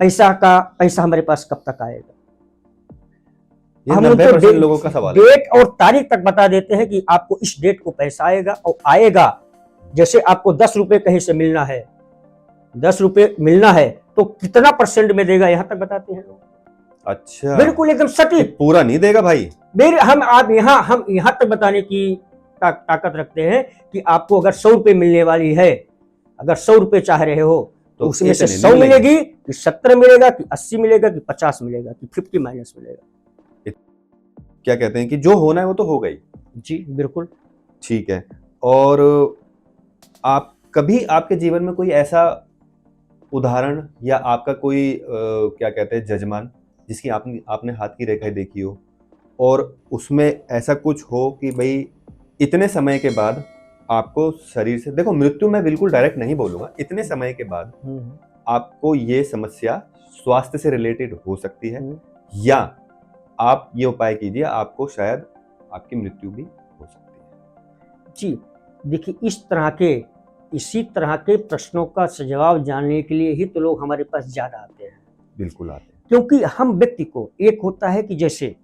पैसा हमारे पास कब तक आएगा। ये हम 90% लोगों का सवाल है। डेट और तारीख तक बता देते हैं कि आपको इस डेट को पैसा आएगा और आएगा। जैसे आपको 10 रुपए कहीं से मिलना है, 10 रुपए मिलना है तो कितना % में देगा, यहां तक बताते हैं लोग। अच्छा, बिल्कुल एकदम सटीक। पूरा नहीं देगा भाई। हम यहां तक बताने की ताकत रखते हैं कि आपको अगर 100 रुपए मिलने वाली है, अगर 100 रुपए चाह रहे हो तो उसमें से 100 मिलेगी कि 70 मिलेगा कि 80 मिलेगा कि 50 मिलेगा कि 50 माइनस मिलेगा। क्या कहते हैं कि जो होना है वो तो होगा ही। जी बिल्कुल ठीक है। और आप कभी आपके जीवन में कोई ऐसा उदाहरण या आपका कोई क्या कहते हैं जजमान जिसकी आपने हाथ की रेखाएं देखी हो और उसमें ऐसा कुछ हो कि भाई इतने समय के बाद आपको शरीर से, देखो मृत्यु मैं बिल्कुल डायरेक्ट नहीं बोलूंगा, इतने समय के बाद आपको ये समस्या स्वास्थ्य से रिलेटेड हो सकती है या आप ये उपाय कीजिए, आपको शायद आपकी मृत्यु भी हो सकती है। जी देखिए, इसी तरह के प्रश्नों का जवाब जानने के लिए ही तो लोग हमारे पास ज्यादा आते हैं। बिल्कुल आते हैं। क्योंकि हम व्यक्ति को, एक होता है कि जैसे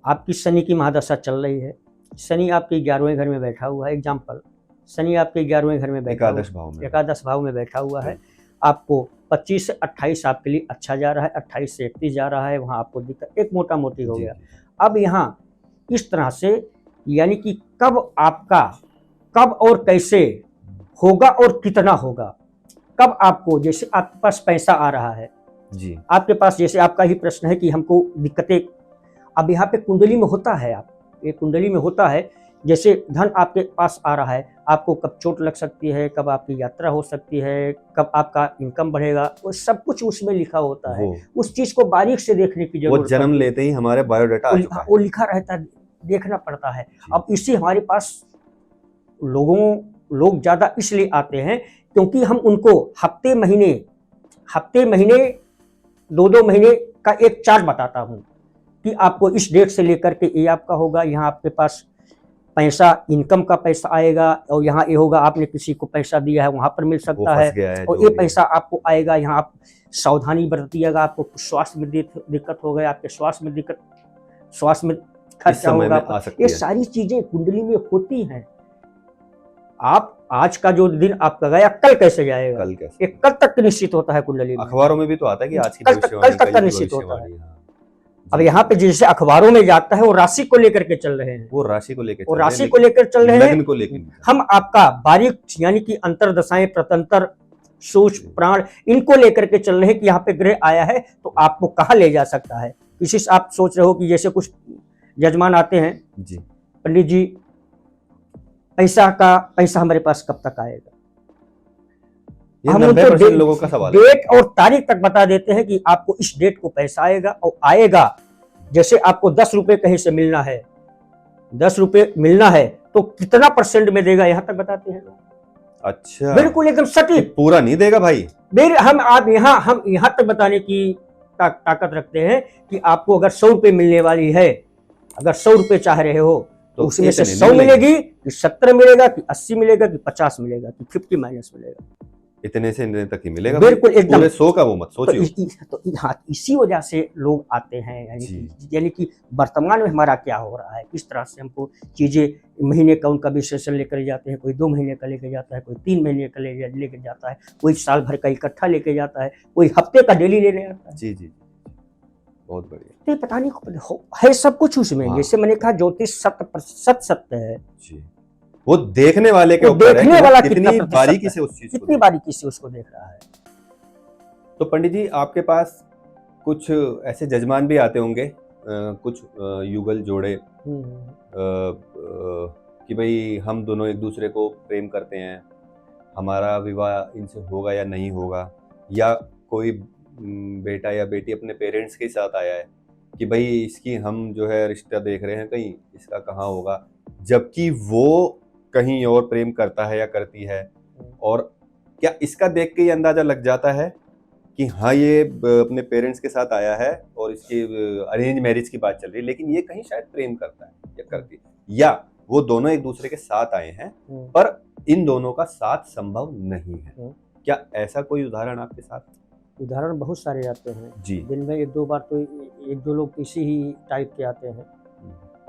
आपकी शनि की महादशा चल रही है, शनि आपके 11वें घर में बैठा हुआ है, एग्जाम्पल शनि आपके 11वें घर में बैठा, एकादश भाव में बैठा हुआ है, आपको 25 से 28 आपके लिए अच्छा जा रहा है, 28 से 31 जा रहा है, वहाँ आपको दिक्कत एक मोटा मोटी हो गया। अब यहाँ इस तरह से यानी कि कब और कैसे होगा और कितना होगा, कब आपको, जैसे आपके पास पैसा आ रहा है जी, आपके पास, जैसे आपका ही प्रश्न है कि हमको दिक्कतें, अब यहाँ पे कुंडली में होता है, आप एक कुंडली में होता है, जैसे धन आपके पास आ रहा है, आपको कब चोट लग सकती है, कब आपकी यात्रा हो सकती है, कब आपका इनकम बढ़ेगा, वो सब कुछ उसमें लिखा होता है। उस चीज को बारीक से देखने की जरूरत, वो जन्म लेते ही हमारे बायोडाटा आ चुका है, वो लिखा रहता है, देखना पड़ता है। अब इसी हमारे पास लोग ज्यादा इसलिए आते हैं क्योंकि हम उनको हफ्ते महीने 2-2 महीने का एक चार्ट बताता हूँ कि आपको इस डेट से लेकर के ये आपका होगा, यहाँ आपके पास पैसा, इनकम का पैसा आएगा, और यहाँ ये होगा, आपने किसी को पैसा दिया है वहां पर मिल सकता है, और ये पैसा आपको आएगा, यहाँ आप सावधानी बरतिएगा, आपको स्वास्थ्य में दिक्कत हो गया, आपके स्वास्थ्य में खर्चा होगा, ये सारी चीजें कुंडली में होती हैं। आप आज का जो दिन आपका गया, कल कैसे जाएगा, कल कैसे, कल तक निश्चित होता है कुंडली में, अखबारों में भी तो आता है कि आज की कल तक का निश्चित होता है। अब यहाँ पे जैसे अखबारों में जाता है, वो राशि को लेकर के चल रहे हैं, वो राशि को लेकर चल रहे हैं, हम आपका बारीक यानी कि अंतरदशाएं, प्रतंत्र, सूक्ष्म, प्राण, इनको लेकर के चल रहे हैं कि यहाँ पे ग्रह आया है तो आपको कहाँ ले जा सकता है। किसी से आप सोच रहे हो कि जैसे कुछ जजमान आते हैं जी, पंडित जी पैसा हमारे पास कब तक आएगा। हम उनको लोगों का सवाल डेट और तारीख तक बता देते हैं कि आपको इस डेट को पैसा आएगा और आएगा। जैसे आपको 10 रुपए कहीं से मिलना है, 10 रुपए मिलना है तो कितना % में देगा, यहां तक बताते हैं लोग। अच्छा, बिल्कुल एकदम सटीक, पूरा नहीं देगा भाई। हम यहां तक बताने की ताकत रखते हैं कि आपको अगर 100 रुपए मिलने वाली है, अगर 100 रुपए चाह रहे हो तो उसमें से 100 मिलेगी कि 70 मिलेगा कि 80 मिलेगा कि 50 मिलेगा कि 50 माइनस मिलेगा, इतने से इतने तक ही मिलेगा। बिल्कुल एकदम, पूरे 100 का वो मत सोचिए। तो हाँ, इसी वजह से लोग आते हैं, यानी कि वर्तमान में हमारा क्या हो रहा है, किस तरह से हमको चीजें, महीने का उनका विश्लेषण लेकर जाते हैं, कोई 2 महीने का लेके जाता है, कोई 3 महीने का लेके जाता है, कोई साल भर का इकट्ठा लेके जाता है, कोई हफ्ते का डेली लेने आता है। जी जी, बहुत बढ़िया। पता नहीं है सब कुछ उसमें। हाँ। जैसे मैंने कहा, ज्योतिष 100% सत्य है जी, वो देखने वाले के ऊपर है, वाला कितनी बारीकी से उस चीज, कितनी बारीकी से उसको देख रहा है। तो पंडित जी, आपके पास कुछ ऐसे जजमान भी आते होंगे, कुछ युगल जोड़े, कि भाई हम दोनों एक दूसरे को प्रेम करते हैं, हमारा विवाह इनसे होगा या नहीं होगा, या कोई बेटा या बेटी अपने पेरेंट्स के साथ आया है कि भाई इसकी हम जो है रिश्ता देख रहे हैं, कहीं इसका कहाँ होगा, जबकि वो कहीं और प्रेम करता है या करती है, और क्या इसका देख के ये अंदाजा लग जाता है कि हाँ ये अपने पेरेंट्स के साथ आया है और इसकी अरेंज मैरिज की बात चल रही है, लेकिन ये कहीं शायद प्रेम करता है या करती है, या वो दोनों एक दूसरे के साथ आए हैं पर इन दोनों का साथ संभव नहीं है। क्या ऐसा कोई उदाहरण आपके साथ? उदाहरण बहुत सारे आते हैं जी। दिन में एक दो बार तो एक दो लोग इसी ही टाइप के आते हैं।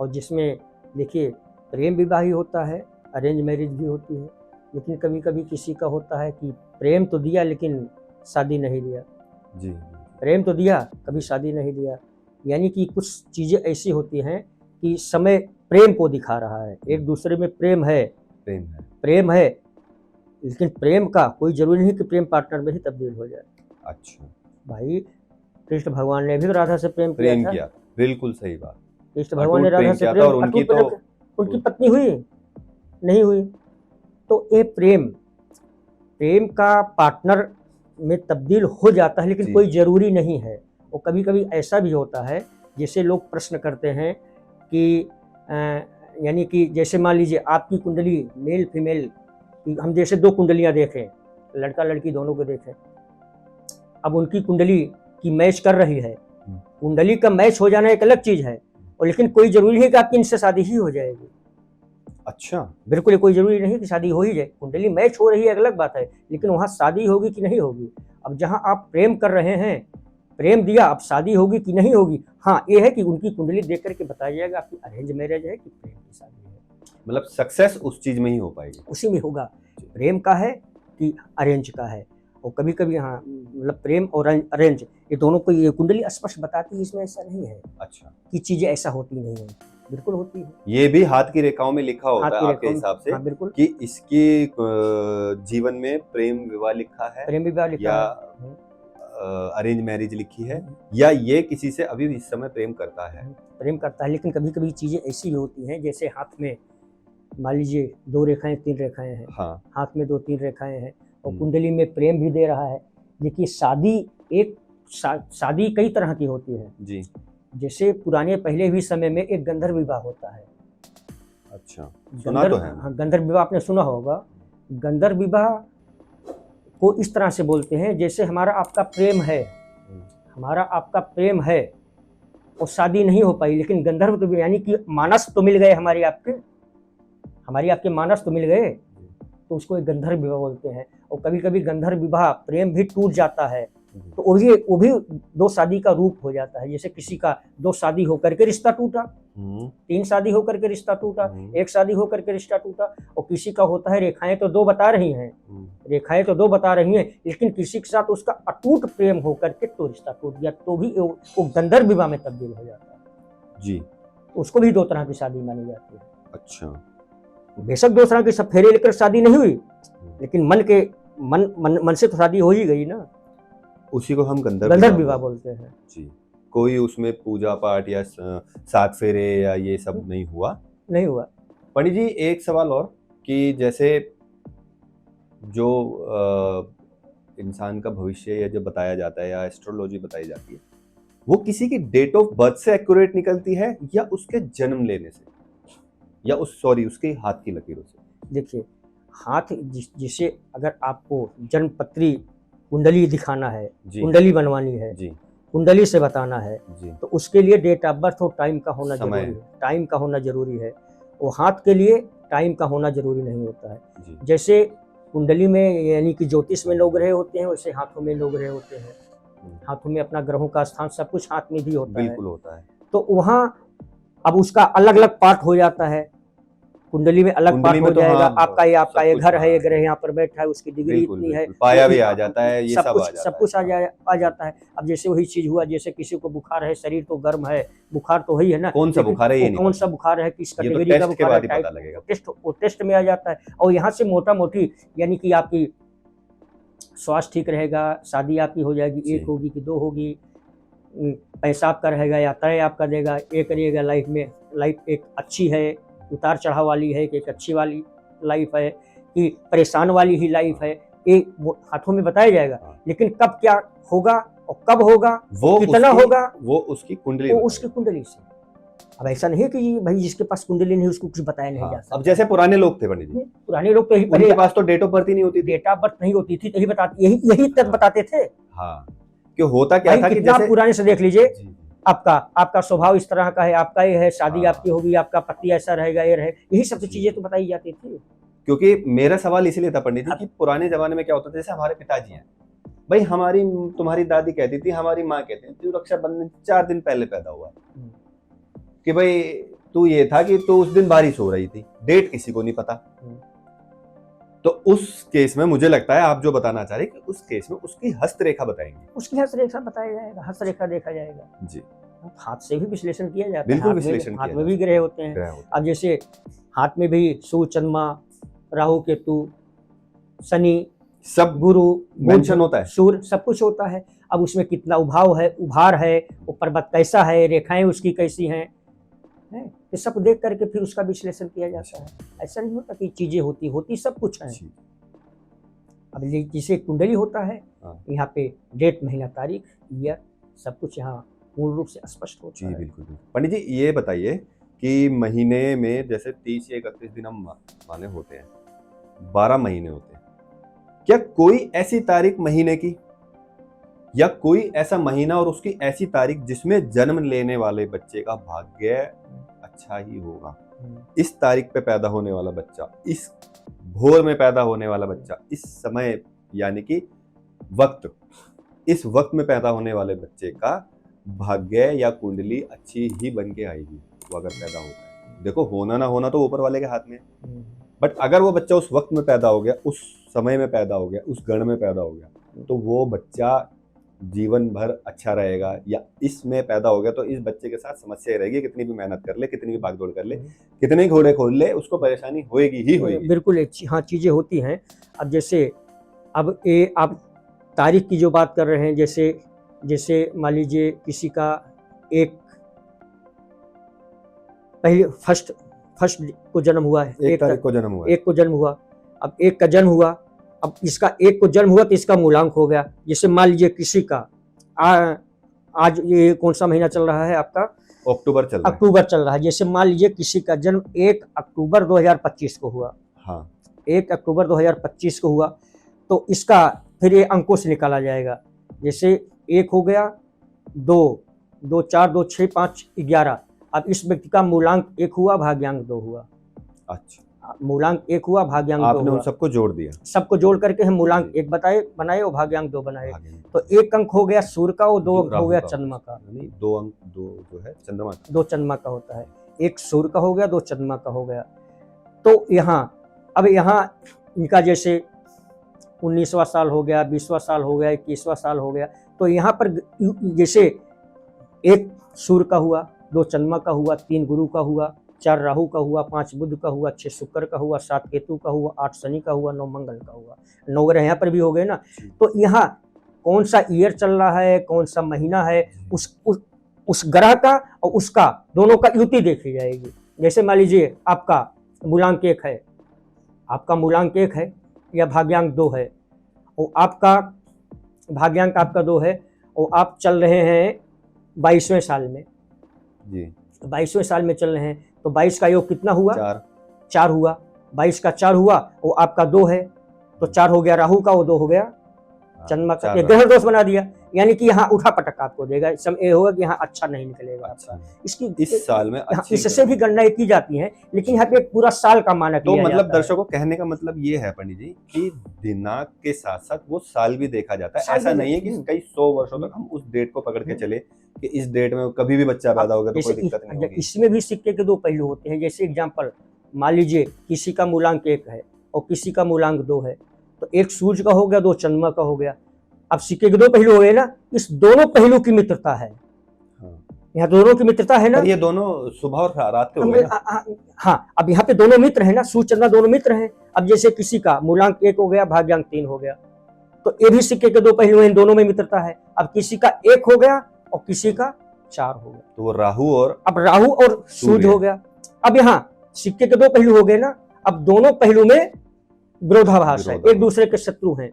और जिसमें देखिए प्रेम विवाह ही होता है, अरेंज मैरिज भी होती है, लेकिन कभी कभी किसी का होता है कि प्रेम तो दिया लेकिन शादी नहीं दिया, जी। प्रेम तो दिया कभी शादी नहीं दिया। यानी कि कुछ चीज़ें ऐसी होती हैं कि समय प्रेम को दिखा रहा है, एक दूसरे में प्रेम है, प्रेम है, लेकिन प्रेम का कोई जरूरी नहीं कि प्रेम पार्टनर में ही तब्दील हो जाए। अच्छा, भाई कृष्ण भगवान ने भी राधा से प्रेम किया। बिल्कुल सही बात। कृष्ण भगवान ने राधा से प्रेम, और उनकी पत्नी हुई नहीं हुई। तो ये प्रेम का पार्टनर में तब्दील हो जाता है, लेकिन कोई जरूरी नहीं है। और कभी कभी ऐसा भी होता है, जैसे लोग प्रश्न करते हैं कि यानी कि जैसे मान लीजिए आपकी कुंडली मेल फीमेल, हम जैसे दो कुंडलियां देखें, लड़का लड़की दोनों को देखें, अब उनकी कुंडली की मैच कर रही है, कुंडली का मैच हो जाना एक अलग चीज है, और लेकिन कोई जरूरी नहीं कि आपकी इनसे शादी ही हो जाएगी। अच्छा, बिल्कुल कोई जरूरी नहीं कि शादी हो ही जाए, कुंडली मैच हो रही है एक अलग बात है, लेकिन वहां शादी होगी कि नहीं होगी। अब जहां आप प्रेम कर रहे हैं, प्रेम दिया, अब शादी होगी कि नहीं होगी, हाँ ये है कि उनकी कुंडली देख करके बताया जाएगा आपकी अरेंज मैरिज है कि प्रेम की शादी है। मतलब सक्सेस उस चीज में ही हो पाएगी, उसी में होगा, प्रेम का है कि अरेंज का है। और कभी कभी हाँ मतलब प्रेम और अरेंज ये दोनों को ये कुंडली स्पष्ट बताती है, इसमें ऐसा नहीं है अच्छा कि चीजें ऐसा होती नहीं है, बिल्कुल होती है। ये भी हाथ की रेखाओं में लिखा होता है आपके हिसाब से? हाँ, बिल्कुल कि इसकी जीवन में प्रेम विवाह लिखा है, प्रेम विवाह लिखा या अरेंज मैरिज लिखी है, या ये किसी से अभी इस समय प्रेम करता है? प्रेम करता है, लेकिन कभी कभी चीजें ऐसी भी होती हैं, जैसे हाथ में मान लीजिए 2 रेखाएं 3 रेखाएं हैं, हाँ, हाथ में 2-3 रेखाएं हैं, और कुंडली में प्रेम भी दे रहा है। देखिए शादी कई तरह की होती है जी। जैसे पुराने पहले भी समय में एक गंधर्व विवाह होता है। अच्छा, सुना तो है। हाँ, गंधर्व विवाह आपने सुना होगा। गंधर्व विवाह को इस तरह से बोलते हैं, जैसे हमारा आपका प्रेम है, हमारा आपका प्रेम है और शादी नहीं हो पाई, लेकिन गंधर्व तो यानी कि मानस तो मिल गए, हमारे आपके मानस तो मिल गए, तो उसको एक गंधर्व विवाह बोलते हैं। और कभी कभी गंधर्व विवाह प्रेम भी टूट जाता है, तो वो भी 2 शादी का रूप हो जाता है। जैसे किसी का 2 शादी होकर के रिश्ता टूटा, 3 शादी होकर के रिश्ता टूटा, 1 शादी होकर के रिश्ता टूटा, और किसी का होता है रेखाएं तो 2 बता रही हैं, लेकिन किसी के साथ उसका अटूट प्रेम होकर के तो रिश्ता टूट गया, तो भी वो गंधर्व विवाह में तब्दील हो जाता है जी। उसको भी 2 तरह की शादी मानी जाती है। अच्छा, बेशक 2 तरह के सब फेरे लेकर शादी नहीं हुई, लेकिन मन से तो शादी हो ही गई ना, उसी को हम गंधर्व विवाह बोलते हैं जी। कोई उसमें पूजा पाठ या 7 फेरे या ये सब नहीं हुआ? पंडित जी एक सवाल और, कि जैसे जो इंसान का भविष्य या जो बताया जाता है या एस्ट्रोलॉजी बताई जाती है, वो किसी की डेट ऑफ बर्थ से एक्यूरेट निकलती है या उसके जन्म लेने से, या उसके हाथ की लकीरों से? देखिए हाथ जिसे अगर आपको जन्म पत्री कुंडली दिखाना है, कुंडली बनवानी है जी, कुंडली से बताना है जी, तो उसके लिए डेट ऑफ बर्थ और टाइम का होना जरूरी है, टाइम का होना जरूरी है। वो हाथ के लिए टाइम का होना जरूरी नहीं होता है जी। जैसे कुंडली में यानी कि ज्योतिष में लोग रहे होते हैं, वैसे हाथों में लोग रहे होते हैं, हाथों में अपना ग्रहों का स्थान सब कुछ हाथ में भी होता है, बिल्कुल होता है। तो वहाँ अब उसका अलग अलग पार्ट हो जाता है, कुंडली में अलग पार्ट हो जाएगा। आपका ये घर है, ये ग्रह यहाँ पर बैठा है, उसकी डिग्री इतनी है, पाया भी आ जाता है, ये सब कुछ आ जाता है। अब जैसे वही चीज हुआ, जैसे किसी को बुखार है, शरीर तो गर्म है, बुखार तो वही है ना, कौन सा बुखार है, कौन सा बुखार है, किस कैटेगरी का बुखार है, वो टेस्ट में आ जाता है। और यहाँ से मोटा मोटी यानी कि आपकी स्वास्थ्य ठीक रहेगा, शादी आपकी हो जाएगी, 1 होगी कि 2 होगी, पैसा आपका रहेगा, यात्राएं आपका देगा, ये करिएगा। लाइफ एक अच्छी है, उतार चढ़ाव वाली है कि एक अच्छी वाली लाइफ है कि परेशान वाली ही लाइफ है, ये हाथों में बताया जाएगा। लेकिन कब क्या होगा और कब होगा, वो कितना होगा, वो उसकी कुंडली से। अब ऐसा नहीं कि भाई जिसके पास कुंडली नहीं उसको कुछ बताया नहीं जा सकता। अब जैसे पुराने लोग थे पंडित जी, पुराने लोग तो उनके पास तो डेट ऑफ बर्थ ही नहीं होती थी, डेट ऑफ बर्थ नहीं होती थी, यही तक बताते थे। हाँ, क्यों होता क्या था कि जैसे पुराने से देख लीजिए, आपका स्वभाव इस तरह का है, आपका ये है, शादी आपकी होगी, आपका पति ऐसा रहेगा, ये रहे, यही सब चीजें तो बताई जाती थी। क्योंकि मेरा सवाल इसलिए था पंडित जी कि पुराने जमाने में क्या होता था, जैसे हमारे पिताजी हैं, भाई हमारी तुम्हारी दादी कहती थी, हमारी माँ कहती थी, तू रक्षाबंधन 4 दिन पहले पैदा हुआ कि भाई तू ये था कि तू उस दिन बारिश हो रही थी, डेट किसी को नहीं पता। तो उस केस में मुझे लगता है आप जो बताना चाह रहे कि उस केस में उसकी हस्तरेखा बताएंगे, उसकी हस्तरेखा बताया जाएगा, हस्तरेखा देखा जाएगा जी। हाथ से भी विश्लेषण किया जाता है, बिल्कुल हाथ में- विश्लेषण हाथ किया में भी ग्रह होते हैं। ग्रह होते अब जैसे हाथ में भी सूर्य, चंद्रमा, राहु, केतु, शनि, सब गुरु, मेंशन होता है। सूर्य, सब कुछ होता है। अब उसमें कितना उभाव है, उभार है, वो पर्वत कैसा है, रेखाएं उसकी कैसी हैं, ये सब देख करके फिर उसका विश्लेषण किया जाता है। ऐसा नहीं होता कि चीजें होती सब कुछ है। जी। अब जैसे कुंडली होता है, हाँ। यहाँ पे डेट, महीना, तारीख, ईयर, सब कुछ यहाँ पूर्ण रूप से स्पष्ट होता जी है। बिल्कुल बिल्कुल। पंडित जी ये बताइए कि महीने में जैसे 30 या 31 दिन हम माने होते हैं, 12 महीने होते हैं, क्या कोई ऐसी तारीख महीने की या कोई ऐसा महीना और उसकी ऐसी तारीख जिसमें जन्म लेने वाले बच्चे का भाग्य अच्छा ही होगा? इस तारीख पे पैदा होने वाला बच्चा, इस भोर में पैदा होने वाला बच्चा, इस समय यानी कि वक्त, इस वक्त में पैदा होने वाले बच्चे का भाग्य या कुंडली अच्छी ही बन के आएगी वो अगर पैदा होता है। देखो होना ना होना तो ऊपर वाले के हाथ में है, बट अगर वो बच्चा उस वक्त में पैदा हो गया, उस समय में पैदा हो गया, उस गण में पैदा हो गया, तो वो बच्चा जीवन भर अच्छा रहेगा। या इसमें पैदा हो गया तो इस बच्चे के साथ समस्या रहेगी, कितनी भी मेहनत कर ले, कितनी भी भागदौड़ कर ले, कितने घोड़े खोल ले, उसको परेशानी होएगी ही होएगी। बिल्कुल हाँ, चीजें होती हैं। अब जैसे अब ये आप तारीख की जो बात कर रहे हैं, जैसे मान लीजिए किसी का एक पहले फर्स्ट को जन्म हुआ है, एक तारीख को जन्म हुआ है। एक को जन्म हुआ, अब एक का जन्म हुआ, अब इसका एक को जन्म हुआ तो इसका मूलांक हो गया। जैसे मान लीजिए किसी का आज ये कौन सा महीना चल रहा है आपका? अक्टूबर चल रहा है। अक्टूबर चल रहा है। जैसे मान लीजिए किसी का जन्म 1 अक्टूबर 2025 को हुआ। हाँ। 1 अक्टूबर 2025 को हुआ तो इसका फिर ये अंकों से निकाला जाएगा। जैसे 1 हो गया, 2, 2 4, 2 6, 5 11। अब इस व्यक्ति का मूलांक 1 हुआ, भाग्यांक 2 हुआ। अच्छा, मूलांक 1 हुआ, भाग्यांक 2 हुआ। आपने उन सबको जोड़ दिया, सबको जोड़ करके हम मूलांक 1 बनाए और भाग्यांक 2 बनाए। तो 1 अंक हो गया सूर्य का और 2 अंक हो गया चंद्रमा का। 2 अंक 2 जो है चंद्रमा का, 2 चंद्रमा का होता है। 1 सूर्य का हो गया, 2 चंद्रमा का हो गया। तो यहाँ अब यहाँ इनका जैसे 19वां साल हो गया, 20वां साल हो गया, 21वां साल हो गया। तो यहाँ पर जैसे 1 सूर्य का हुआ, 2 चंद्रमा का हुआ, 3 गुरु का हुआ, 4 राहु का हुआ, 5 बुध का हुआ, 6 शुक्र का हुआ, 7 केतु का हुआ, 8 शनि का हुआ, 9 मंगल का हुआ। 9 ग्रह यहाँ पर भी हो गए ना। तो यहाँ कौन सा ईयर चल रहा है, कौन सा महीना है, उस ग्रह का और उसका दोनों का युति देखी जाएगी। जैसे मान लीजिए आपका मूलांक 1 है, आपका मूलांक 1 है या भाग्यांक 2 है, और आपका भाग्यांक आपका 2 है और आप चल रहे हैं 22वें साल में जी, 22वें साल में चल रहे हैं। तो 22 का योग कितना हुआ? 4 हुआ। 22 का 4 हुआ और आपका 2 है तो 4 हो गया राहु का और 2 हो गया चंद्रमा का। ग्रह दोष बना दिया, यानी कि यहाँ उठा पटक आपको देगा। ये होगा कि यहाँ अच्छा नहीं निकलेगा आपका। इसकी इस साल में इससे भी गणनाएं की जाती हैं, लेकिन यहाँ पे पूरा साल का मानक तो लिया मतलब जाता है। दर्शकों कहने का मतलब ये है पंडित जी कि दिनांक के साथ साथ वो साल भी देखा जाता है। ऐसा नहीं है कि कई 100 वर्षों तक हम उस डेट को पकड़ के चले कि इस डेट में कभी भी बच्चा पैदा होगा तो कोई दिक्कत नहीं होगी। इसमें भी सिक्के के 2 पहलू होते हैं। जैसे एग्जाम्पल मान लीजिए किसी का मूलांक 1 है और किसी का मूलांक 2 है, तो 1 सूर्य का हो गया, 2 चंद्रमा का हो गया। अब सिक्के के 2 पहलू हो गए ना, इस दोनों पहलू की मित्रता है। यहाँ दोनों की मित्रता है ना। ये दोनों सुबह और रात के हो गए ना। हाँ, अब यहाँ पे दोनों मित्र है ना, सूर्य चंद्रमा दोनों मित्र हैं। अब जैसे किसी का मूलांक 1 हो गया, भाग्यांक 3 हो गया, तो ये भी सिक्के के 2 पहलू हैं, इन दोनों में मित्रता है। अब किसी का 1 हो गया और किसी का 4 हो गया, तो वो राहु और सूर्य हो गया। अब यहाँ सिक्के के 2 पहलू हो गए ना, अब दोनों पहलू में विरोधाभास है, एक दूसरे के शत्रु हैं,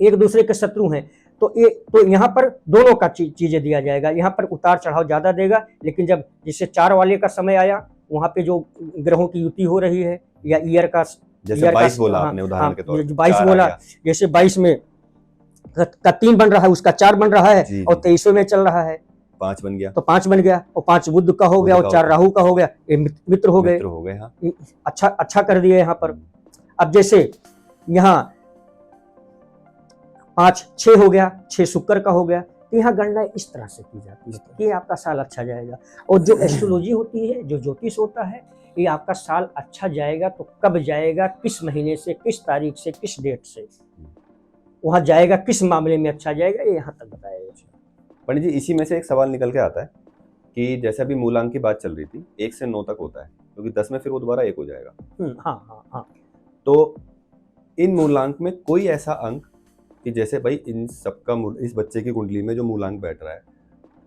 एक दूसरे के शत्रु हैं। तो यहाँ पर दोनों का चीजें दिया जाएगा। यहाँ पर उतार चढ़ाव ज्यादा देगा, लेकिन जब जैसे 4 वाले का समय आया, वहां पे जो ग्रहों की युति हो रही है या ईयर का, जैसे 22 बोला आपने उदाहरण के तौर पर, 22 बोला, जैसे 22 में का 3 बन रहा है, उसका 4 बन रहा है और 23वें में चल रहा है 5 बन गया, तो 5 बन गया और 5 बुध का हो गया और 4 राहु का हो गया, ये मित्र हो गए। हाँ। अच्छा कर दिया यहाँ पर। अब जैसे यहाँ 5 6 हो गया, 6 शुक्र का हो गया। तो यहाँ गणना इस तरह से की जाती है कि आपका साल अच्छा जाएगा। और जो एस्ट्रोलॉजी होती है, जो ज्योतिष होता है, ये आपका साल अच्छा जाएगा तो कब जाएगा, किस महीने से, किस तारीख से, किस डेट से वहाँ जाएगा, किस मामले में अच्छा जाएगा, ये यहाँ तक बताया जाएगा। पंडित जी, इसी में से एक सवाल निकल के आता है कि जैसे अभी मूलांक की बात चल रही थी, 1 से 9 तक होता है, क्योंकि 10 में फिर वो दोबारा 1 हो जाएगा। हाँ। तो इन मूलांक में कोई ऐसा अंक कि जैसे भाई इन सबका इस बच्चे की कुंडली में जो मूलांक बैठ रहा है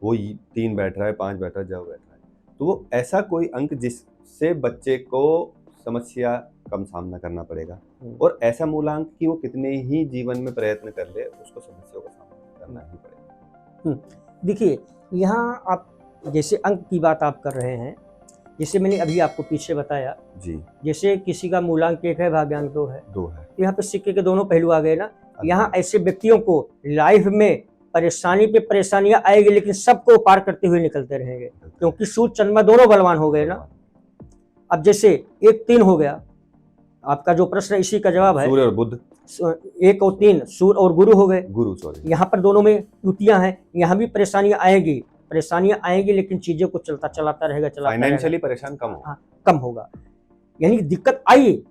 वो 3 बैठ रहा है, 5 बैठ रहा है, जब बैठ रहा है, तो वो ऐसा कोई अंक जिससे बच्चे को समस्या कम सामना करना पड़ेगा, और ऐसा मूलांक कि वो कितने ही जीवन में प्रयत्न कर ले उसको समस्याओं का सामना करना ही पड़ेगा। देखिए, यहाँ आप जैसे अंक की बात आप कर रहे हैं, जैसे मैंने अभी आपको पीछे बताया जी, जैसे किसी का मूलांक 1 है, भाग्यांक 2 है, 2 है, यहाँ पे सिक्के के दोनों पहलू आ गए ना। यहाँ ऐसे व्यक्तियों को लाइफ में परेशानी पे परेशानियां आएगी, लेकिन सबको पार करते हुए निकलते रहेंगे, क्योंकि सूर्य चंद्रमा दोनों बलवान हो गए ना। अब जैसे 1 3 हो गया, आपका जो प्रश्न इसी का जवाब है, सूर्य और बुध, 1 और 3 सूर्य और गुरु हो गए। गुरु, सॉरी, यहाँ पर दोनों में युतियां हैं, यहाँ भी परेशानियां आएगी, लेकिन चीजें को चलाता रहेगा। फाइनेंशियली परेशान कम होगा। यानी दिक्कत आई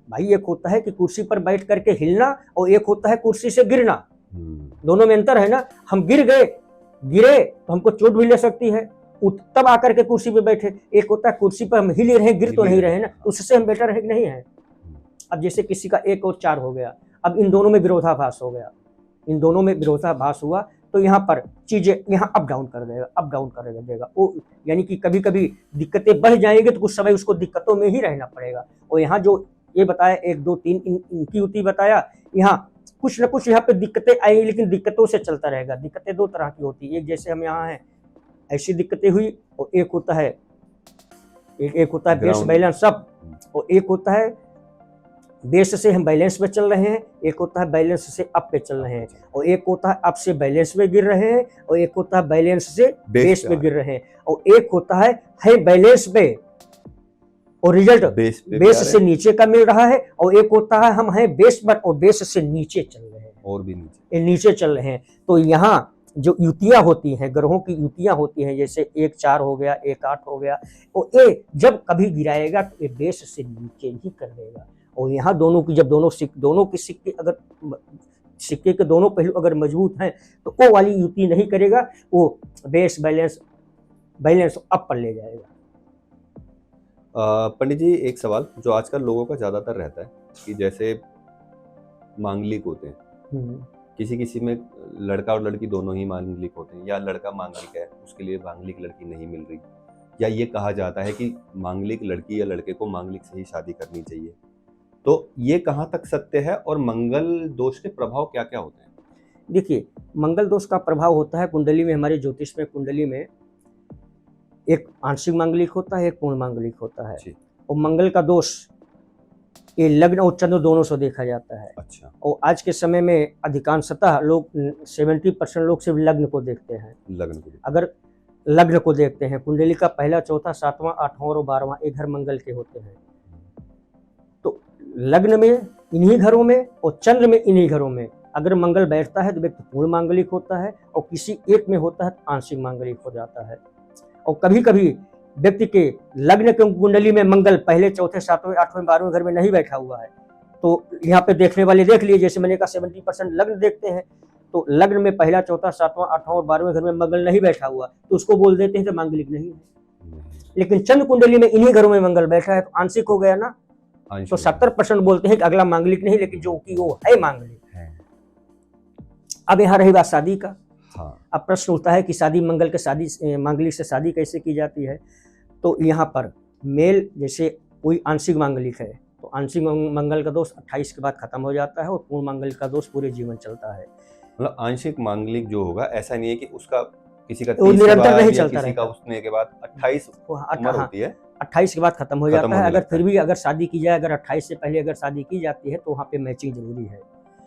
भाई, एक होता है कि कुर्सी पर बैठ करके हिलना और एक होता है कुर्सी से गिरना, दोनों में अंतर है ना। हम गिरे तो हमको चोट भी ले सकती है, तब आकर के कुर्सी पे बैठे। एक होता है कुर्सी पर हम हिल रहे, गिर तो नहीं रहे ना, उससे हम बेटर है कि नहीं है। अब जैसे किसी का 1 और 4 हो गया, अब इन दोनों में विरोधाभास हो गया, इन दोनों में विरोधाभास हुआ तो यहाँ पर चीजें यहाँ अप डाउन कर देगा वो। यानी कि कभी कभी दिक्कतें बढ़ जाएंगी तो कुछ समय उसको दिक्कतों में ही रहना पड़ेगा। और यहाँ जो ये बताया 1 2 3 इनकी युति बताया, यहाँ कुछ न कुछ यहाँ पे दिक्कतें आएंगी, लेकिन दिक्कतों से चलता रहेगा। दिक्कतें 2 तरह की होती है, एक जैसे हम यहाँ हैं ऐसी दिक्कतें हुई, और एक होता है बेस बैलेंस अप, और एक होता है बेस से हम बैलेंस पे चल रहे हैं, एक होता है बैलेंस से अप पे चल रहे हैं, और एक होता है अप से बैलेंस में गिर रहे हैं, और एक होता है बैलेंस से बेस पे गिर रहे हैं, और एक होता है बैलेंस पे और रिजल्ट बेस से नीचे का मिल रहा है, और एक होता है हम हैं बेस पर और बेस से नीचे चल रहे हैं, और भी नीचे चल रहे हैं। तो यहाँ जो युतियां होती हैं, ग्रहों की युतियां होती हैं, जैसे 1 4 हो गया, 1 8 हो गया, और ये जब कभी गिराएगा तो ये बेस से नीचे ही कर देगा। और यहाँ दोनों की जब दोनों के सिक्के अगर सिक्के के दोनों पहलू अगर मजबूत हैं तो वो वाली युति नहीं करेगा, वो बेस बैलेंस अप पर ले जाएगा। पंडित जी, एक सवाल जो आजकल लोगों का ज्यादातर रहता है कि जैसे मांगलिक होते हैं, किसी में लड़का और लड़की दोनों ही मांगलिक होते हैं, या लड़का मांगलिक है उसके लिए मांगलिक लड़की नहीं मिल रही, या ये कहा जाता है कि मांगलिक लड़की या लड़के को मांगलिक से ही शादी करनी चाहिए, तो ये कहाँ तक सत्य है, और मंगल दोष के प्रभाव क्या क्या होते हैं? देखिए, मंगल दोष का प्रभाव होता है कुंडली में, हमारे ज्योतिष में कुंडली में एक आंशिक मांगलिक होता है, एक पूर्ण मांगलिक होता है। और मंगल का दोष ये लग्न और चंद्र दोनों से देखा जाता है। अच्छा। और आज के समय में अधिकांशतः लोग 70% लोग सिर्फ लग्न को देखते हैं। अगर लग्न को देखते हैं, कुंडली का पहला, चौथा, 7वां, 8वां और 12वां ये घर मंगल के होते हैं। तो लग्न में इन्हीं घरों में और चंद्र में इन्हीं घरों में अगर मंगल बैठता है तो व्यक्ति पूर्ण मांगलिक होता है, और किसी एक में होता है तो आंशिक मांगलिक हो जाता है। और कभी कभी व्यक्ति के लग्न के कुंडली में मंगल पहले, चौथे, 7वें, 8वें, 12वें घर में नहीं बैठा हुआ है, तो यहाँ पे देखने वाले देख लिए, जैसे मैंने कहा 70% लग्न देखते हैं, तो लग्न में पहला, चौथा, 7वां, 8वां और 12वें घर में मंगल नहीं बैठा हुआ तो उसको बोल देते हैं तो मांगलिक नहीं है। लेकिन चंद्र कुंडली में इन्हीं घरों में मंगल बैठा है तो आंशिक हो गया ना, तो 70% बोलते हैं कि अगला मांगलिक नहीं, लेकिन जो कि वो है मांगलिक है। अब यहाँ रही बात शादी का। अब प्रश्न उठता है कि शादी मंगल के शादी मांगलिक से शादी कैसे की जाती है। तो यहाँ पर मेल जैसे कोई आंशिक मांगलिक है तो आंशिक मंगल का दोष 28 के बाद खत्म हो जाता है, और पूर्ण मंगल का दोष पूरे जीवन चलता है। मतलब आंशिक मांगलिक जो होगा ऐसा नहीं है कि उसका किसी का निरंतर नहीं चलता किसी का उसने के बाद 28 उम्र होती है, 28 के बाद खत्म हो जाता है। अगर फिर भी अगर शादी की जाए, अगर 28 से पहले अगर शादी की जाती है तो वहाँ पे मैचिंग जरूरी है।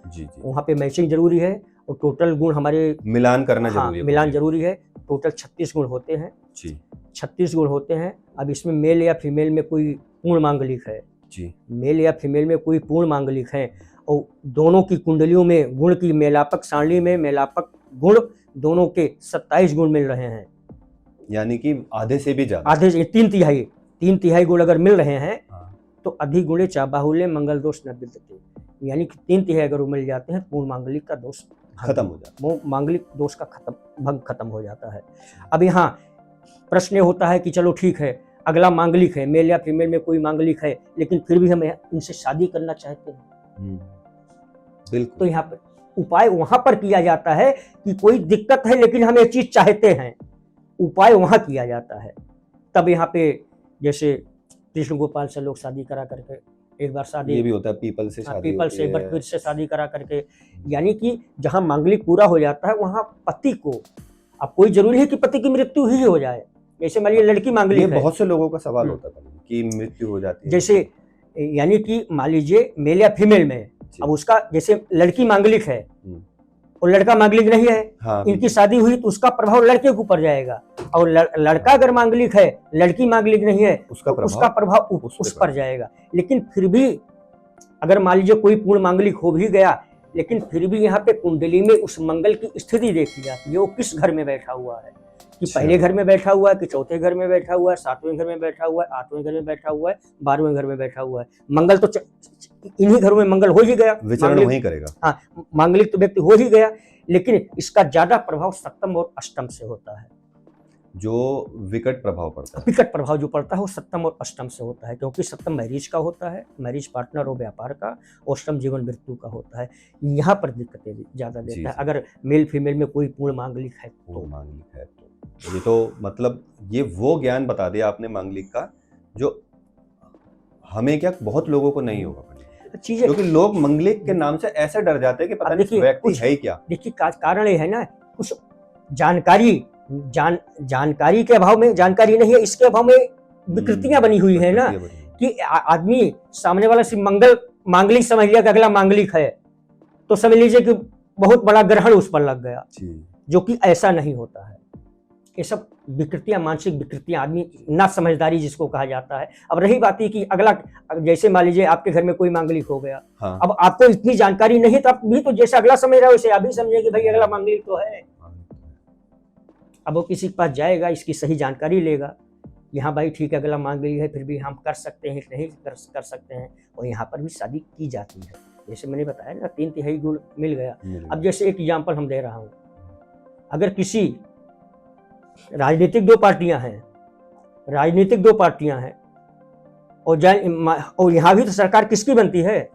जी, वहाँ पे मैचिंग जरूरी है, और टोटल गुण हमारे मिलान करना जरूरी है। मिलान जरूरी है। टोटल 36 गुण होते हैं जी, 36 गुण होते हैं। अब इसमें मेल या फीमेल में कोई पूर्ण मांगलिक है जी, मेल या फीमेल में कोई पूर्ण मांगलिक है, और दोनों की कुंडलियों में गुण की मेलापक सारणी में मेलापक गुण दोनों के 27 गुण मिल रहे हैं, यानी कि आधे से भी ज्यादा, आधे से 3 तिहाई गुण अगर मिल रहे हैं हाँ। तो अधिगुणे चाबाहुल्य मंगल दोष न विद्यते, यानी कि 3 तिहाई अगर वो मिल जाते हैं पूर्ण मांगलिक का दोष खत्म हो जाता वो मांगलिक दोष का भंग खत्म हो जाता है। अब यहाँ प्रश्न होता है कि चलो ठीक है, अगला मांगलिक है, मेल या फीमेल में कोई मांगलिक है, लेकिन फिर भी हम इनसे शादी करना चाहते हैं, बिल्कुल। तो यहाँ पर उपाय वहां पर किया जाता है कि कोई दिक्कत है लेकिन हम एक चीज चाहते हैं, उपाय वहां किया जाता है। तब यहाँ पे जैसे कृष्ण गोपाल से लोग शादी करा करके एक बार शादी, ये भी होता है पीपल से शादी पीपल होती से है। एक बार फिर से शादी करा करके, यानी कि जहां मांगलिक पूरा हो जाता है वहां पति को, अब कोई जरूरी है कि पति की मृत्यु ही हो जाए, जैसे मान लीजिए लड़की ये मांगलिक है, बहुत से लोगों का सवाल होता है कि मृत्यु हो जाती है जैसे यानी कि मान लीजिए मेल या फीमेल में, अब उसका जैसे लड़की मांगलिक है और लड़का मांगलिक नहीं है, हाँ, इनकी शादी हुई तो उसका प्रभाव लड़के के ऊपर जाएगा, और लड़का अगर मांगलिक है लड़की मांगलिक नहीं है उसका प्रभाव उस पर जाएगा। लेकिन फिर भी अगर मान लीजिए कोई पूर्ण मांगलिक हो भी गया, लेकिन फिर भी यहाँ पे कुंडली में उस मंगल की स्थिति देखी जाती है, वो किस घर में बैठा हुआ है, कि पहले घर में बैठा हुआ है कि चौथे घर में बैठा हुआ है, 7वें घर में बैठा हुआ है, 8वें घर में बैठा हुआ है, 12वें घर में बैठा हुआ है। मंगल तो इन्हीं घरों में मंगल हो ही गया, विचरण वहीं करेगा, हाँ मांगलिक तो व्यक्ति हो ही गया, लेकिन इसका ज्यादा प्रभाव सप्तम और अष्टम से होता है, जो विकट प्रभाव पड़ता है। विकट प्रभाव जो पड़ता है वो सप्तम और अष्टम से होता है, क्योंकि सप्तम मैरिज का होता है, मैरिज पार्टनर और व्यापार का, और अष्टम जीवन मृत्यु का होता है। यहाँ पर दिक्कतें ज्यादा देता है अगर मेल फीमेल में कोई पूर्ण मांगलिक है तो ये तो मतलब ये वो ज्ञान बता दिया आपने मांगलिक का जो हमें क्या बहुत लोगों को नहीं होगा, चीजें, क्योंकि लोग मांगलिक के नाम से ऐसे डर जाते हैं कि पता नहीं व्यक्ति है ही क्या। देखिए कारण ये है ना, कुछ जानकारी के अभाव में, जानकारी नहीं है इसके अभाव में विकृतियां बनी हुई है ना, कि आदमी सामने वाला सिर्फ मांगलिक समझ लिया कि अगला मांगलिक है, तो समझ लीजिए कि बहुत बड़ा ग्रहण उस पर लग गया, जो कि ऐसा नहीं होता है। ये सब विकृतियां, मानसिक विकृतियां, आदमी ना समझदारी जिसको कहा जाता है। अब रही बात है कि अगला, जैसे मान लीजिए आपके घर में कोई मांगलिक हो गया, हाँ। अब आपको इतनी जानकारी नहीं, तो आप भी तो जैसे अगला समझ रहा है वैसे आप भी समझे कि भाई अगला मांगलिक तो है। अब वो किसी के पास जाएगा, इसकी सही जानकारी लेगा, यहाँ भाई ठीक है अगला मांगलिक है, फिर भी हम कर सकते हैं नहीं कर सकते हैं, और यहाँ पर भी शादी की जाती है। जैसे मैंने बताया ना 3 तिहाई गुण मिल गया। अब जैसे एक एग्जाम्पल हम दे रहा हूँ, अगर किसी राजनीतिक दो पार्टियां हैं और यहाँ भी तो सरकार किसकी बनती है,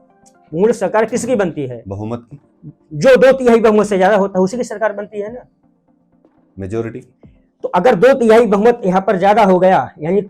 मूल सरकार किसकी बनती है, बहुमत की, जो 2 तिहाई बहुमत से ज्यादा होता है उसी की सरकार बनती है ना, मेजोरिटी। तो अगर 2 तिहाई बहुमत यहाँ पर ज्यादा हो गया, यानी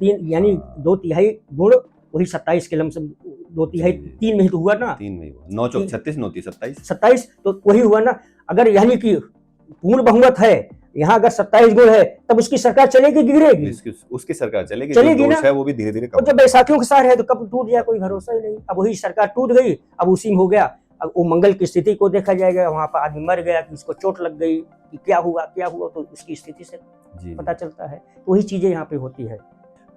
2 तिहाई गुण वही 27 के लमसम, 2 तिहाई 3 में ही तो हुआ ना, 3 में हुआ, 9 चौक 36 9 27 तो वही हुआ ना। अगर यानी कि पूर्ण बहुमत है, यहाँ अगर 27 गुण है, तब उसकी सरकार चलेगी गिरेगी, उसकी सरकार चलेगी ना, है वो भी धीरे धीरे। जब बैसाखियों के साथ है तो कब टूट जाए कोई भरोसा ही नहीं। अब वही सरकार टूट गई, अब उसी में हो गया, अब वो मंगल की स्थिति को देखा जाएगा, वहां पर आदमी मर गया कि इसको चोट लग गई कि क्या हुआ तो उसकी स्थिति से पता चलता है। तो वही चीजें यहाँ पे होती है।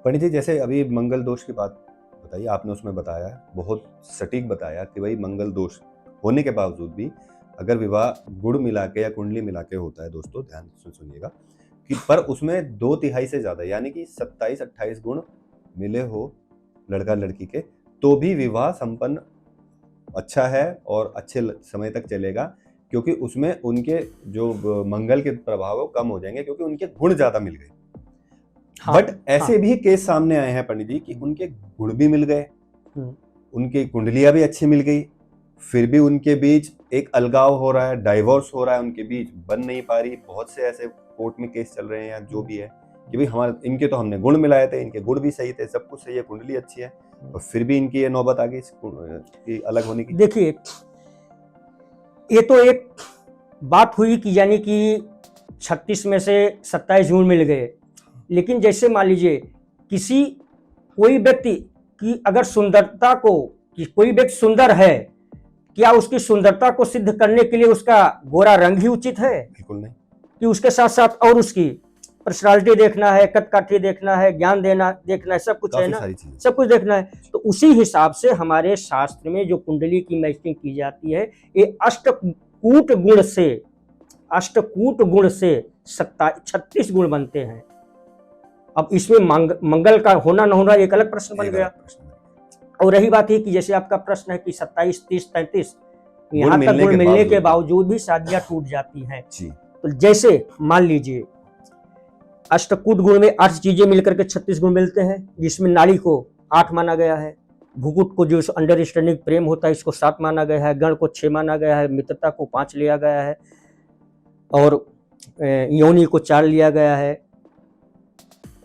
पंडित जी, जैसे अभी मंगल दोष की बात बताइए आपने, उसमें बताया बहुत सटीक बताया कि भाई मंगल दोष होने के बावजूद भी अगर विवाह गुण मिला के या कुंडली मिला के होता है, दोस्तों ध्यान से सुनिएगा, कि पर उसमें 2 तिहाई से ज्यादा यानी कि 27-28 गुण मिले हो लड़का लड़की के, तो भी विवाह संपन्न अच्छा है और अच्छे समय तक चलेगा, क्योंकि उसमें उनके जो मंगल के प्रभाव है कम हो जाएंगे, क्योंकि उनके गुण ज्यादा मिल गए। हाँ, बट ऐसे भी केस सामने आए हैं पंडित जी कि उनके गुण भी मिल गए, उनकी कुंडलियां भी अच्छी मिल गई, फिर भी उनके बीच एक अलगाव हो रहा है, डाइवोर्स हो रहा है, उनके बीच बन नहीं पा रही। बहुत से ऐसे कोर्ट में केस चल रहे हैं जो भी है कि भाई हमारे इनके तो हमने गुण मिलाए थे, इनके गुण भी सही थे, सब कुछ सही है, कुंडली अच्छी है, और फिर भी इनकी ये नौबत आ गई अलग होने की। देखिए ये तो एक बात हुई कि यानी कि 36 में से 27 गुण मिल गए, लेकिन जैसे मान लीजिए कोई व्यक्ति की अगर सुंदरता को, कि कोई व्यक्ति सुंदर है, क्या उसकी सुंदरता को सिद्ध करने के लिए उसका गोरा रंग ही उचित है? बिल्कुल नहीं। कि उसके साथ साथ और उसकी पर्सनालिटी देखना है, कद काठी देखना है, ज्ञान देखना है, सब कुछ है काफी ना, सारी चीजें। सब कुछ देखना है। तो उसी हिसाब से हमारे शास्त्र में जो कुंडली की मैचिंग की जाती है, ये अष्टकूट गुण से 36 गुण बनते हैं। अब इसमें मंगल का होना न होना एक अलग प्रश्न बन गया। और रही बात है कि जैसे आपका प्रश्न है कि 27, 30, 33 यहाँ तक गुण मिलने के बावजूद भी शादियां टूट जाती हैं। तो जैसे मान लीजिए अष्टकूट गुण में 8 चीजें मिलकर के 36 गुण मिलते हैं, जिसमें नाड़ी को 8 माना गया है, भुकुट को जो अंडरस्टैंडिंग प्रेम होता है इसको 7 माना गया है, गण को 6 माना गया है, मित्रता को 5 लिया गया है, और योनि को 4 लिया गया है,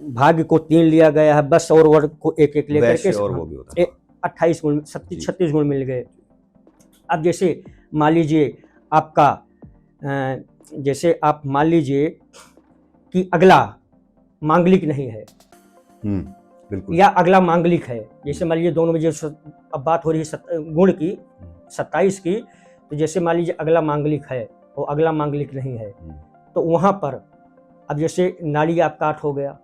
भाग्य को 3 लिया गया है, बस और वर्ग को एक एक लेकर के 28 गुण 36 गुण मिल गए। अब जैसे मान लीजिए आपका जैसे आप मान लीजिए कि अगला मांगलिक नहीं है, बिल्कुल, या अगला मांगलिक है, जैसे मान लीजिए दोनों में जो अब बात हो रही है गुण की 27 की, तो जैसे मान लीजिए अगला मांगलिक है और अगला मांगलिक नहीं है, तो वहां पर अब जैसे नाड़ी आपका 8 हो गया,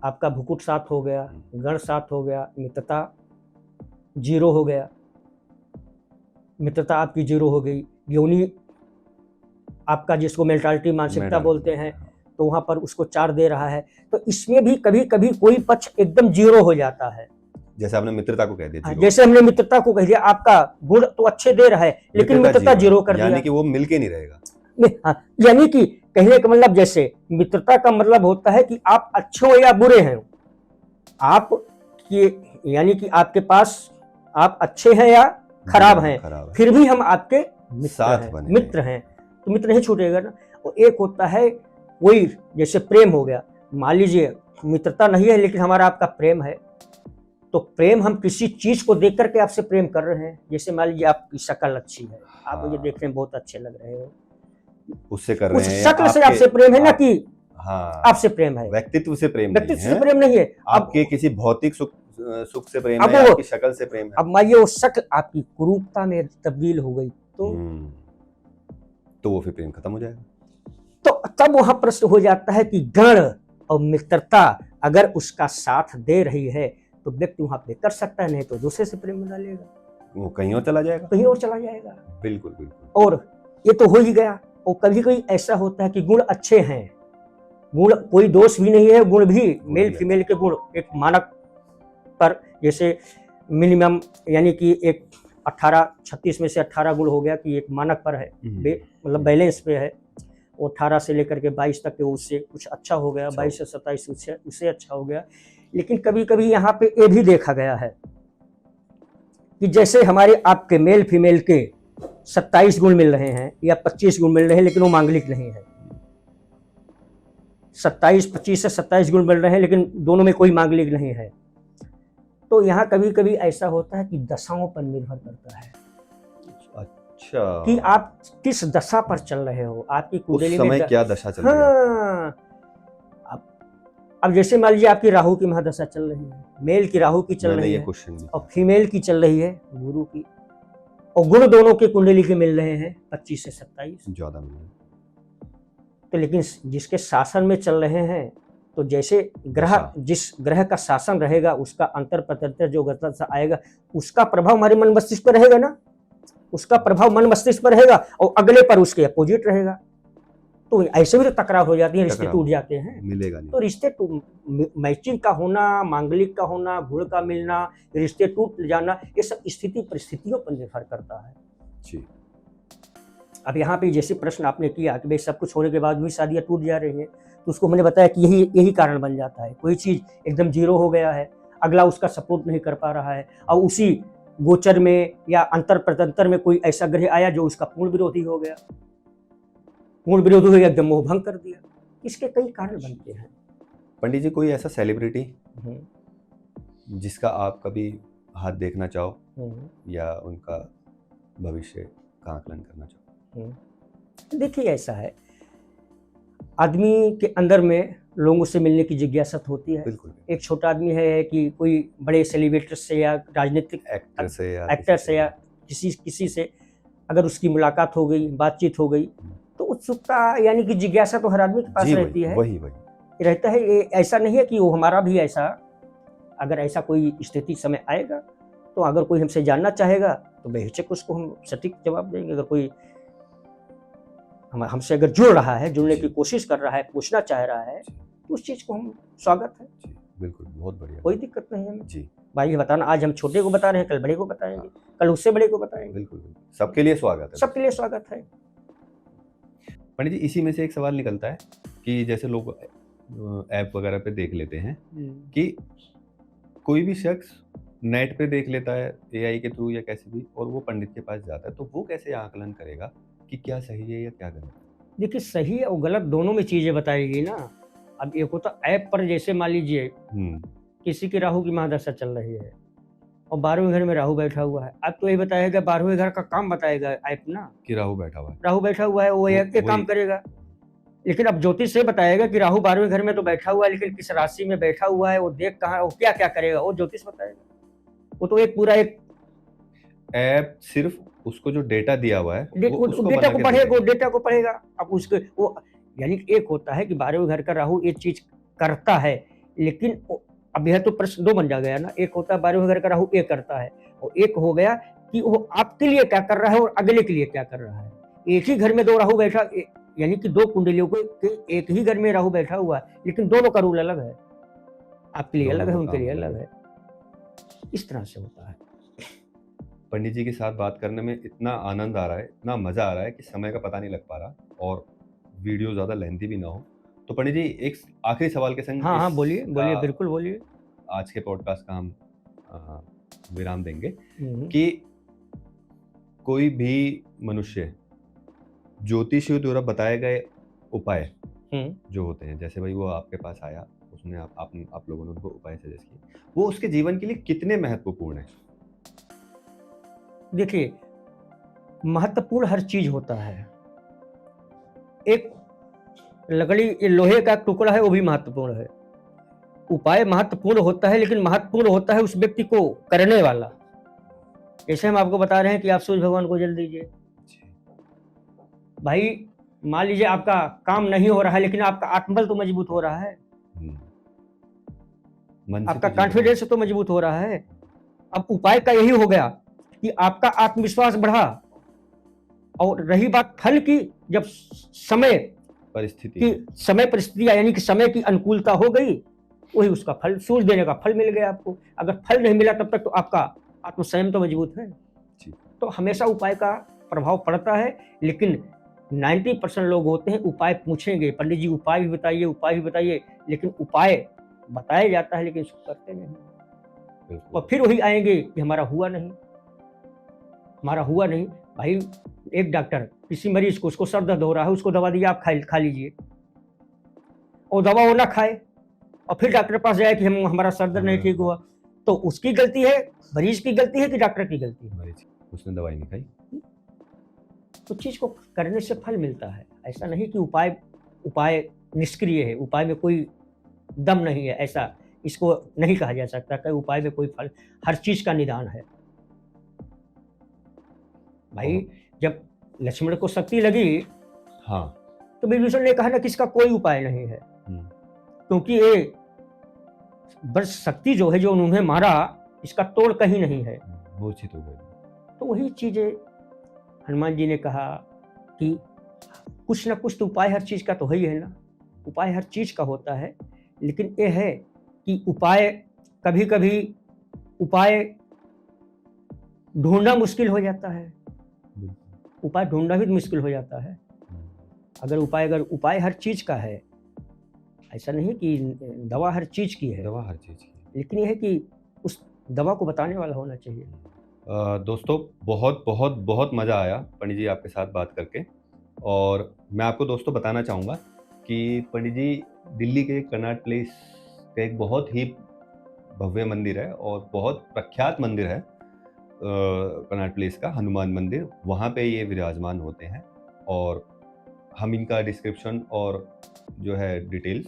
आपका भुकुट 7 हो गया, गण 7 हो गया, मित्रता 0 हो गया, मित्रता आपकी 0 हो गई, योनि आपका जिसको मेंटालिटी मानसिकता बोलते हैं, तो वहां पर उसको 4 दे रहा है। तो इसमें भी कभी कभी कोई पक्ष एकदम 0 हो जाता है, जैसे आपने मित्रता को कह दिया, जैसे हमने मित्रता को कह दिया, आपका गुण तो अच्छे दे रहा है लेकिन मित्रता 0 कर दिया, यानी कि वो मिलके नहीं रहेगा। यानी कि कहने का मतलब जैसे मित्रता का मतलब होता है कि आप अच्छे हो या बुरे हैं, आप यानी कि आपके पास आप अच्छे हैं या खराब हैं, फिर भी हम आपके मित्र हैं, तो मित्र नहीं छूटेगा ना। और एक होता है कोई जैसे प्रेम हो गया, मान लीजिए मित्रता नहीं है लेकिन हमारा आपका प्रेम है, तो प्रेम हम किसी चीज को देख करके आपसे प्रेम कर रहे हैं, जैसे मान लीजिए आपकी शक्ल अच्छी है, आप मुझे देखने में बहुत अच्छे लग रहे हो, उससे कर रहे हैं, शक्ल से आपसे प्रेम है ना कि आपसे प्रेम है, व्यक्तित्व से प्रेम नहीं है, आपके किसी भौतिक सुख से प्रेम है, आपकी शक्ल से प्रेम है। अब मानिए वो शक्ल आपकी कुरूपता में तब्दील हो गई तो वो फिर प्रेम खत्म हो जाएगा। तो तब वहां प्रश्न हो जाता है कि गण और मित्रता अगर उसका साथ दे रही है तो व्यक्ति वहां पे कर सकता है, नहीं तो दूसरे से प्रेम बना लेगा, वो कहीं और चला जाएगा, बिल्कुल। और ये तो हो ही गया। और कभी कभी ऐसा होता है कि गुण अच्छे हैं, गुण कोई दोष भी नहीं है, गुण भी मेल फीमेल के गुण एक मानक पर, जैसे मिनिमम यानी कि एक 36 में से 18 गुण हो गया कि एक मानक पर है, मतलब बैलेंस पे है, वो 18 से लेकर के 22 तक के उससे कुछ अच्छा हो गया, 22 से 27 उससे अच्छा हो गया। लेकिन कभी कभी यहाँ पे ये भी देखा गया है कि जैसे हमारे आपके मेल फीमेल के 27 गुण मिल रहे हैं या 25 गुण मिल रहे हैं, लेकिन वो मांगलिक नहीं है, 25 से 27 गुण मिल रहे हैं लेकिन दोनों में कोई मांगलिक नहीं है, तो यहाँ कभी कभी ऐसा होता है कि दशाओं पर निर्भर करता है। अच्छा, कि आप किस दशा पर चल रहे हो, आपकी कुंडली में समय क्या दशा चल रही है। अब जैसे मान लीजिए आपकी राहु की महादशा चल रही है, मेल की राहु की चल रही है और फीमेल की चल रही है गुरु की, और गुण दोनों के कुंडली के मिल रहे हैं 25 से 27 ज्यादा मिल रहे हैं। तो लेकिन जिसके शासन में चल रहे हैं, तो जैसे ग्रह जिस ग्रह का शासन रहेगा उसका अंतर प्रत्यंतर जो गति आएगा, उसका प्रभाव हमारे मन मस्तिष्क पर रहेगा ना, उसका प्रभाव मन मस्तिष्क पर रहेगा और अगले पर उसके अपोजिट रहेगा। तो ऐसे भी तो तकरार हो जाती है, रिश्ते टूट जाते हैं, मिलेगा नहीं। तो रिश्ते मैचिंग का होना, मांगलिक का होना, गुण का मिलना, रिश्ते टूट जाना, ये सब स्थिति परिस्थितियों पर निर्भर करता है जी। अब यहाँ पे जैसे प्रश्न आपने किया कि भाई सब कुछ होने के बाद भी शादियां टूट जा रही हैं, तो उसको मैंने बताया कि यही कारण बन जाता है। कोई चीज एकदम 0 हो गया है, अगला उसका सपोर्ट नहीं कर पा रहा है, और उसी गोचर में या अंतर प्रतंतर में कोई ऐसा ग्रह आया जो उसका पूर्ण विरोधी हो गया, पूर्ण विरोधी हो गया, एकदम मोह भंग कर दिया। इसके कई कारण बनते हैं। पंडित जी, कोई ऐसा सेलिब्रिटी जिसका आप कभी हाथ देखना चाहो या उनका भविष्य का आकलन करना चाहो? देखिए, ऐसा है, आदमी के अंदर में लोगों से मिलने की जिज्ञासा होती है। बिल्कुल। एक छोटा आदमी है कि कोई बड़े सेलिब्रिटी से या राजनीतिक एक्टर से या किसी से अगर उसकी मुलाकात हो गई, बातचीत हो गई, तो उत्सुकता यानी कि जिज्ञासा तो हर आदमी के पास रहती है। वही रहता है। ये ऐसा नहीं है कि वो हमारा भी ऐसा, अगर ऐसा कोई स्थिति समय आएगा तो अगर कोई हमसे जानना चाहेगा तो बेहिचक उसको हम सटीक जवाब देंगे। अगर कोई हमसे अगर जुड़ रहा है, जुड़ने की कोशिश कर रहा है, पूछना चाह रहा है, तो उस चीज़ को हम स्वागत है। बिल्कुल, बहुत बढ़िया, कोई दिक्कत नहीं है जी। भाई, ये बताना, आज हम छोटे को बता रहे हैं, कल बड़े को बताएंगे, कल उससे बड़े को बताएंगे। बिल्कुल, सबके लिए स्वागत है, सबके लिए स्वागत है। पंडित जी, इसी में से एक सवाल निकलता है कि जैसे लोग ऐप वगैरह पे देख लेते हैं कि कोई भी शख्स नेट पे देख लेता है एआई के थ्रू या कैसे भी, और वो पंडित के पास जाता है, तो वो कैसे आकलन करेगा कि क्या सही है या क्या गलत है? देखिए, सही और गलत दोनों में चीजें बताएगी ना। अब एक होता ऐप पर, जैसे मान लीजिए किसी की राहु की महादशा चल रही है और 12वें घर में राहु बैठा हुआ है, अब तो यही बताएगा, 12वें घर का काम बताएगा ऐप ना, कि राहु बैठा हुआ है, राहु बैठा हुआ है, वो एक काम करेगा। लेकिन अब ज्योतिष से बताएगा कि राहु 12वें घर में तो बैठा हुआ है, लेकिन किस राशि में बैठा हुआ है, वो देख कहाँ, वो क्या क्या करेगा, वो ज्योतिष बताएगा। वो तो एक पूरा एक ऐप सिर्फ उसको जो डेटा दिया हुआ है डेटा को पढ़ेगा, वो डेटा को पढ़ेगा। अब उसके वो, यानी एक होता है कि 12वें घर का राहु एक चीज करता है, लेकिन अब यह तो प्रश्न दो बन जा गया ना। एक होता है 12वें घर का राहु ये करता है, और एक हो गया कि वो आपके लिए क्या कर रहा है और अगले के लिए क्या कर रहा है। एक ही घर में दो राहु बैठा, यानी कि दो कुंडलियों के एक ही घर में राहु बैठा हुआ है, लेकिन दोनों का रूल अलग है, आपके लिए अलग है, उनके लिए अलग है। इस तरह से होता है। पंडित जी के साथ बात करने में इतना आनंद आ रहा है, इतना मजा आ रहा है कि समय का पता नहीं लग पा रहा, और वीडियो ज्यादा लेंथी भी ना हो। तो पंडित जी, एक आखिरी सवाल के संग, हाँ बोलिए बोलिए, बिल्कुल बोलिए। आज के पॉडकास्ट का हम विराम देंगे कि कोई भी मनुष्य ज्योतिषियों द्वारा बताए गए उपाय जो होते हैं, जैसे भाई वो आपके पास आया, उसने आप लोगों ने उनको उपाय सजेस्ट किए, वो उसके जीवन के लिए कितने महत्वपूर्ण है? देखिए, महत्वपूर्ण हर चीज होता है। एक लकड़ी, लोहे का टुकड़ा है, वो भी महत्वपूर्ण है। उपाय महत्वपूर्ण होता है, लेकिन महत्वपूर्ण होता है उस व्यक्ति को करने वाला। जैसे हम आपको बता रहे हैं कि आप सूर्य भगवान को जल दीजिए। भाई मान लीजिए आपका काम नहीं हो रहा है, लेकिन आपका आत्मबल तो मजबूत हो रहा है, आपका कॉन्फिडेंस तो मजबूत हो रहा है। अब उपाय का यही हो गया कि आपका आत्मविश्वास बढ़ा। और रही बात फल की, जब समय परिस्थिति यानी कि समय की अनुकूलता हो गई, वही उसका फल, सूर्य देने का फल मिल गया आपको। अगर फल नहीं मिला तब तक तो आपका आत्मसंयम तो मजबूत है। तो हमेशा उपाय का प्रभाव पड़ता है, लेकिन 90% लोग होते हैं उपाय पूछेंगे, पंडित जी उपाय भी बताइए, उपाय भी बताइए, लेकिन उपाय बताया जाता है लेकिन उसको करते नहीं, और फिर वही आएंगे कि हमारा हुआ नहीं, हमारा हुआ नहीं। भाई एक डॉक्टर किसी मरीज को, उसको सर दर्द हो रहा है, उसको दवा दिया, आप खा लीजिए, और दवा वो ना खाए और फिर डॉक्टर के पास जाए कि हमारा सर दर्द नहीं ठीक हुआ, तो उसकी गलती है, मरीज की गलती है कि डॉक्टर की गलती है? उसने दवाई नहीं खाई। तो चीज को करने से फल मिलता है। ऐसा नहीं कि उपाय निष्क्रिय है, उपाय में कोई दम नहीं है, ऐसा इसको नहीं कहा जा सकता कि उपाय में कोई फल, हर चीज का निदान है। भाई जब लक्ष्मण को शक्ति लगी, तो विभीषण ने कहा ना कि इसका कोई उपाय नहीं है, क्योंकि ये बस शक्ति जो है, जो उन्होंने मारा, इसका तोड़ कहीं नहीं है, मूर्छित हो गए। तो वही चीजें हनुमान जी ने कहा कि कुछ ना कुछ तो उपाय हर चीज का तो ही है ना। उपाय हर चीज का होता है, लेकिन ये है कि उपाय कभी कभी उपाय ढूंढना मुश्किल हो जाता है, उपाय ढूंढना भी मुश्किल हो जाता है। अगर उपाय हर चीज का है, ऐसा नहीं कि दवा हर चीज की है, दवा हर चीज की, लेकिन यह है कि उस दवा को बताने वाला होना चाहिए। दोस्तों, बहुत बहुत बहुत मज़ा आया पंडित जी आपके साथ बात करके, और मैं आपको दोस्तों बताना चाहूँगा कि पंडित जी दिल्ली के कनॉट प्लेस का एक बहुत ही भव्य मंदिर है और बहुत प्रख्यात मंदिर है, कनॉट प्लेस का हनुमान मंदिर, वहाँ पे ये विराजमान होते हैं। और हम इनका डिस्क्रिप्शन और जो है डिटेल्स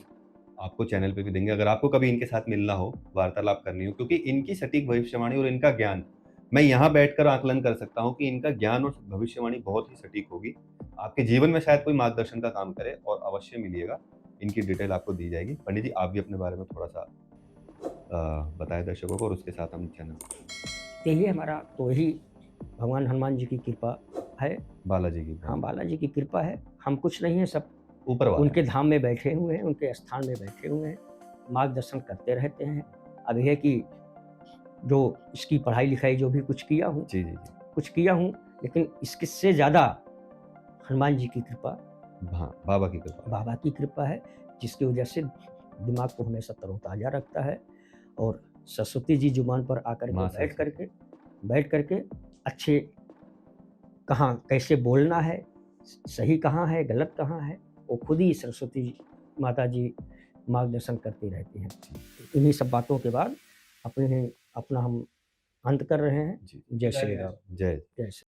आपको चैनल पे भी देंगे, अगर आपको कभी इनके साथ मिलना हो, वार्तालाप करनी हो, क्योंकि इनकी सटीक भविष्यवाणी और इनका ज्ञान, मैं यहाँ बैठकर आकलन कर सकता हूँ कि इनका ज्ञान और भविष्यवाणी बहुत ही सटीक होगी, आपके जीवन में शायद कोई मार्गदर्शन का काम करे, और अवश्य मिलिएगा। इनकी डिटेल आपको दी जाएगी। पंडित जी, आप भी अपने बारे में थोड़ा सा बताएं दर्शकों को, और उसके साथ हम चैनल यही हमारा, तो यही भगवान हनुमान जी की कृपा है। बालाजी की हाँ, बालाजी की कृपा है। हम कुछ नहीं है, सब ऊपर वाला उनके है। धाम में बैठे हुए हैं, उनके स्थान में बैठे हुए हैं, मार्गदर्शन करते रहते हैं। अब यह है कि जो इसकी पढ़ाई लिखाई जो भी कुछ किया हूँ, जी जी जी। कुछ किया हूँ, लेकिन इससे ज़्यादा हनुमान जी की कृपा, हाँ, बाबा की कृपा। बाबा की कृपा है, जिसकी वजह से दिमाग को हमेशा तरोताज़ा रखता है। और सरस्वती जी जुबान पर आकर के माँ बैठ करके अच्छे कहाँ कैसे बोलना है, सही कहाँ है, गलत कहाँ है, वो खुद ही सरस्वती माता जी मार्गदर्शन करती रहती हैं। इन्हीं सब बातों के बाद अपना हम अंत कर रहे हैं। जी। जय श्री राम। जय। जय श्री